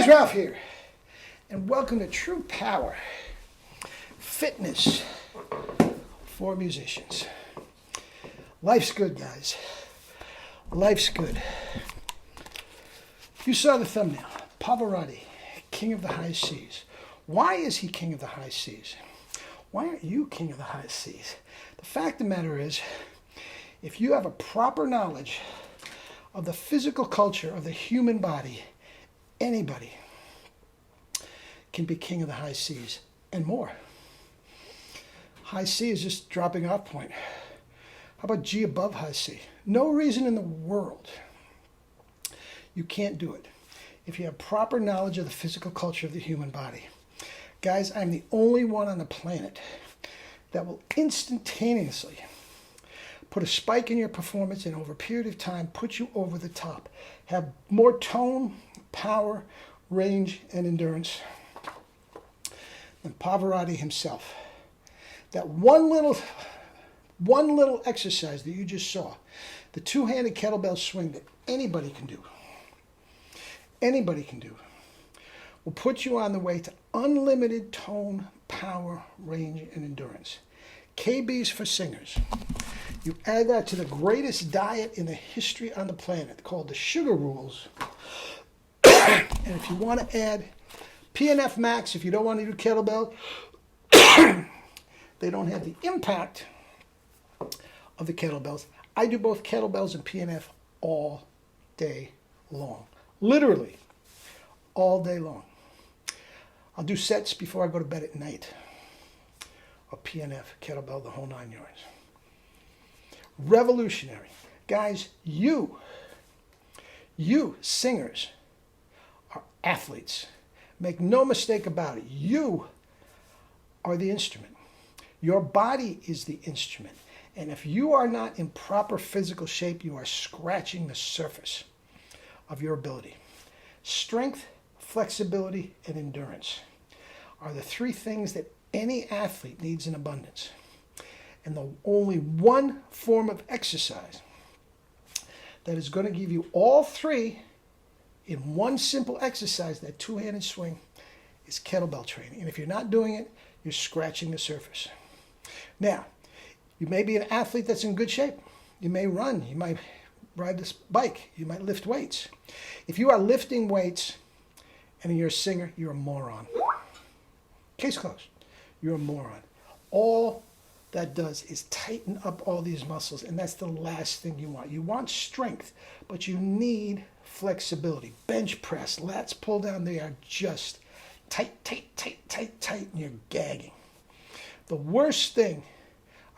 Ralph here, and welcome to True Power Fitness for Musicians. Life's good, guys. Life's good. You saw the thumbnail. Pavarotti, King of the High Seas. Why is he King of the High Seas? Why aren't you King of the High Seas? The fact of the matter is, if you have a proper knowledge of the physical culture of the human body, anybody can be King of the High Seas and more. High C is just dropping off point. How about G above high C? No reason in the world you can't do it if you have proper knowledge of the physical culture of the human body. Guys, I'm the only one on the planet that will instantaneously put a spike in your performance and over a period of time put you over the top. Have more tone, power, range, and endurance than Pavarotti himself. That one little exercise that you just saw, the two-handed kettlebell swing that anybody can do, will put you on the way to unlimited tone, power, range, and endurance. KB's for singers. You add that to the greatest diet in the history on the planet called the Sugar Rules. And if you want to add PNF Max, if you don't want to do kettlebell, they don't have the impact of the kettlebells. I do both kettlebells and PNF all day long. Literally, all day long. I'll do sets before I go to bed at night. Or PNF, kettlebell, the whole 9 yards. Revolutionary. Guys, you singers are athletes. Make no mistake about it. You are the instrument. Your body is the instrument. And if you are not in proper physical shape, you are scratching the surface of your ability. Strength, flexibility, and endurance are the three things that any athlete needs in abundance. And the only one form of exercise that is going to give you all three in one simple exercise, that two-handed swing, is kettlebell training. And if you're not doing it, you're scratching the surface. Now, you may be an athlete that's in good shape. You may run. You might ride this bike. You might lift weights. If you are lifting weights and you're a singer, you're a moron. Case closed. You're a moron. All that does is tighten up all these muscles, and that's the last thing you want. You want strength, but you need flexibility. Bench press, lats pull down, they are just tight, and you're gagging. The worst thing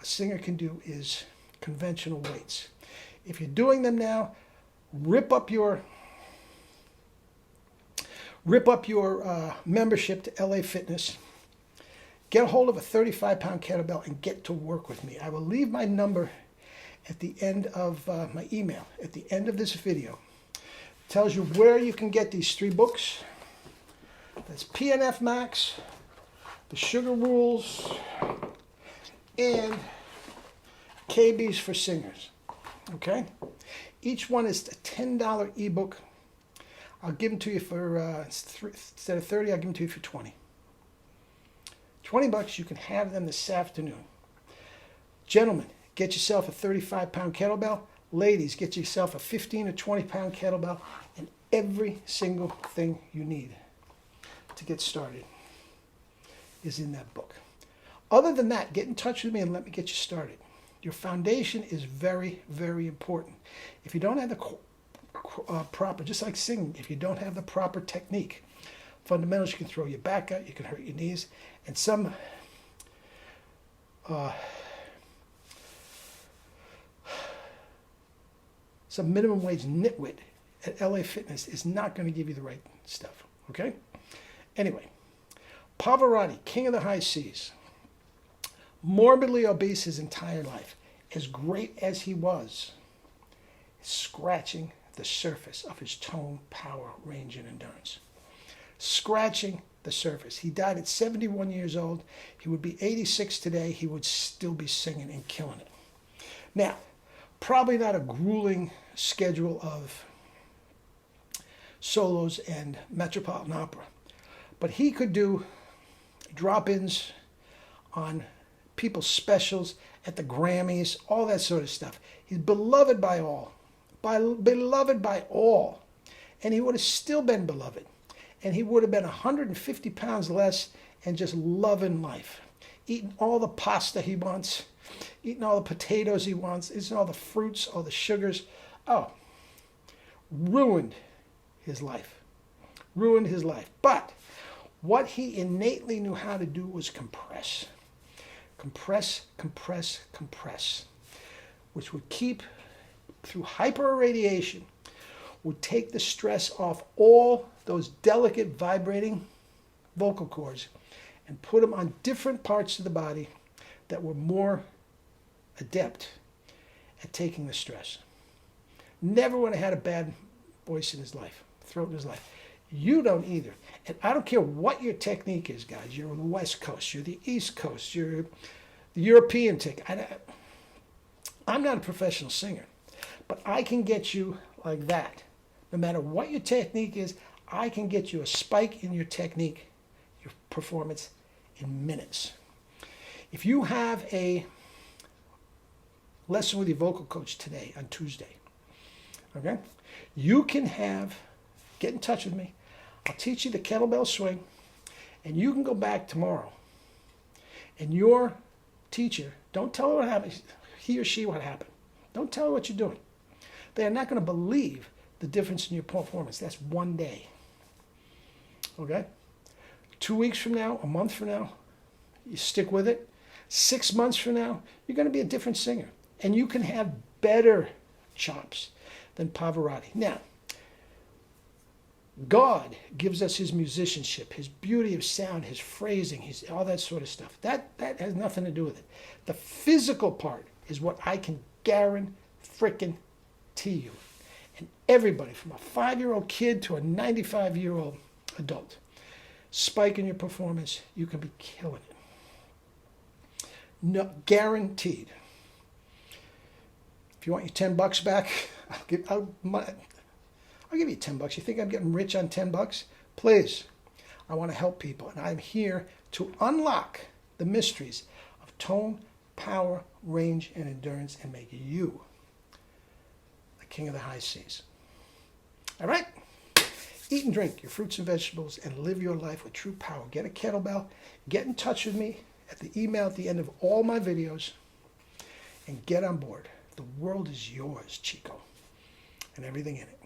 a singer can do is conventional weights. If you're doing them now, rip up your membership to LA Fitness. Get a hold of a 35-pound kettlebell and get to work with me. I will leave my number at the end of my email, at the end of this video. It tells you where you can get these 3 books. That's PNF Max, The Sugar Rules, and KB's for Singers. Okay? Each one is a $10 ebook. I'll give them to you for, instead of 30, I'll give them to you for 20. $20, you can have them this afternoon. Gentlemen, get yourself a 35-pound kettlebell. Ladies, get yourself a 15 or 20-pound kettlebell, and every single thing you need to get started is in that book. Other than that, get in touch with me and let me get you started. Your foundation is very, very important. If you don't have the proper, just like singing, if you don't have the proper technique, fundamentals, you can throw your back out, you can hurt your knees, and some minimum wage nitwit at LA Fitness is not going to give you the right stuff, okay? Anyway, Pavarotti, King of the High Seas, morbidly obese his entire life, as great as he was, scratching the surface of his tone, power, range, and endurance. Scratching the surface. He died at 71 years old. He would be 86 today. He would still be singing and killing it. Now, probably not a grueling schedule of solos and Metropolitan Opera. But he could do drop-ins on people's specials at the Grammys, all that sort of stuff. He's beloved by all, beloved by all. And he would have still been beloved. And he would have been 150 pounds less and just loving life. Eating all the pasta he wants, eating all the potatoes he wants, eating all the fruits, all the sugars. Oh, ruined his life. Ruined his life. But what he innately knew how to do was compress. Compress, compress, compress. Which would keep, through hyperradiation, would take the stress off all those delicate vibrating vocal cords and put them on different parts of the body that were more adept at taking the stress. Never would have had a bad voice in his life, throat in his life. You don't either. And I don't care what your technique is, guys. You're on the West Coast, you're the East Coast, you're the European technique. I'm not a professional singer, but I can get you like that. No matter what your technique is, I can get you a spike in your technique, your performance, in minutes. If you have a lesson with your vocal coach today on Tuesday, okay, you can get in touch with me. I'll teach you the kettlebell swing, and you can go back tomorrow. And your teacher, don't tell her what happened, he or she what happened. Don't tell her what you're doing. They are not going to believe the difference in your performance. That's one day. Okay? 2 weeks from now, a month from now, you stick with it. 6 months from now, you're going to be a different singer. And you can have better chops than Pavarotti. Now, God gives us his musicianship, his beauty of sound, his phrasing, his all that sort of stuff. That has nothing to do with it. The physical part is what I can guarantee you. And everybody, from a 5-year-old kid to a 95-year-old adult, spike in your performance, you can be killing it. No, guaranteed. If you want your $10 back, I'll give you $10. You think I'm getting rich on $10? Please. I want to help people, and I'm here to unlock the mysteries of tone, power, range, and endurance, and make you the king of the high seas. All right? Eat and drink your fruits and vegetables and live your life with true power. Get a kettlebell. Get in touch with me at the email at the end of all my videos, and get on board. The world is yours, Chico, and everything in it.